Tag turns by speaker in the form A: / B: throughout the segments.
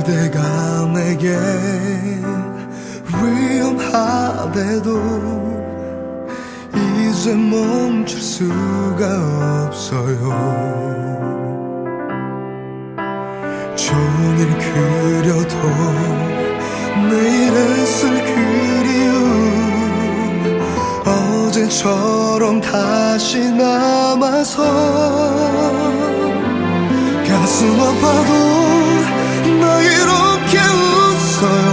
A: 그대가 내게 위험하대도 이제 멈출 수가 없어요. 종일 그려도 내일에 쓸 그리움 어제처럼 다시 남아서 가슴 아파도 나 이렇게 웃어요.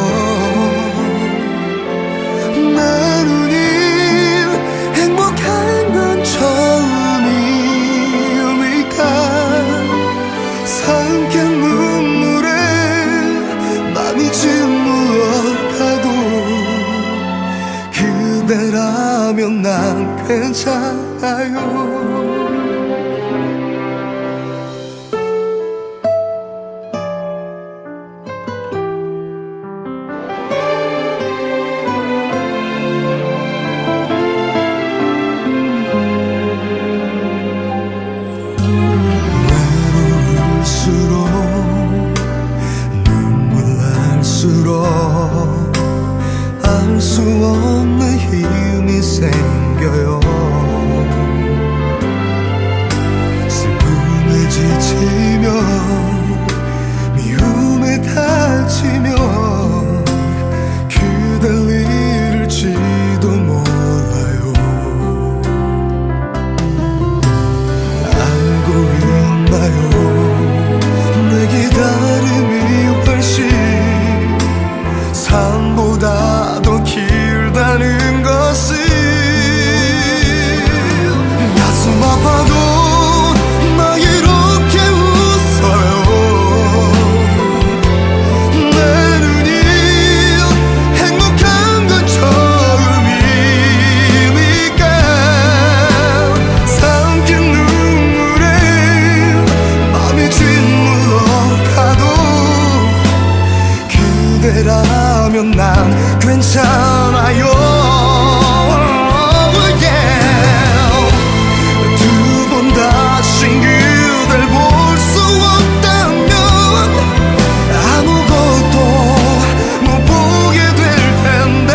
A: 내 눈이 행복한 건 처음이니까 삼킨 눈물에 맘이 짓물어가도 그대라면 난 괜찮아요. 알 수 없는 힘이 생겨요. 슬픔에 지치며 미움에 다치며 그댈 잃을지도 몰라요. 알고 있나요? 내 기다림이 훨씬 삶보다 더 길다는 것을. 가슴 아파도 나 이렇게 웃어요. 내 눈이 행복한 건 처음이니까 삼킨 눈물에 맘이 짓물러가도 그대라면 난 괜찮아요. 두 번 다신 그댈 볼 수 없다면 아무것도 못 보게 될 텐데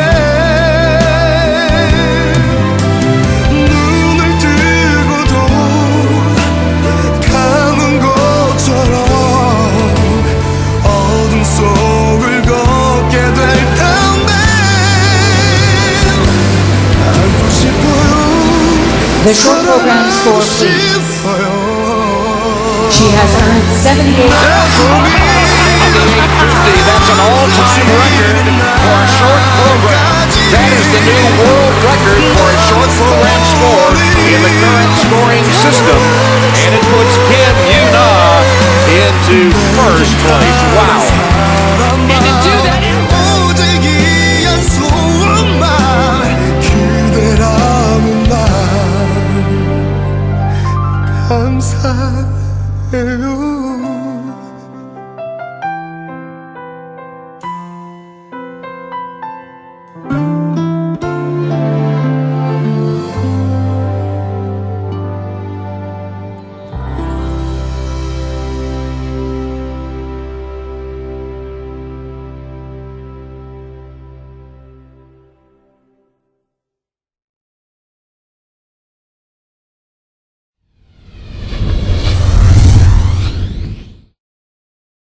A: 눈을 뜨고도 감은 것처럼 어둠 속을 걷게 될 텐데 알고 싶어요.
B: The short program score, please. She has earned 78.
C: That's an all-time record for a short program. That is the new world record for a short program score in the current scoring system. And it puts Kim Yuna into first place. Wow. And to do that
A: 감사해요.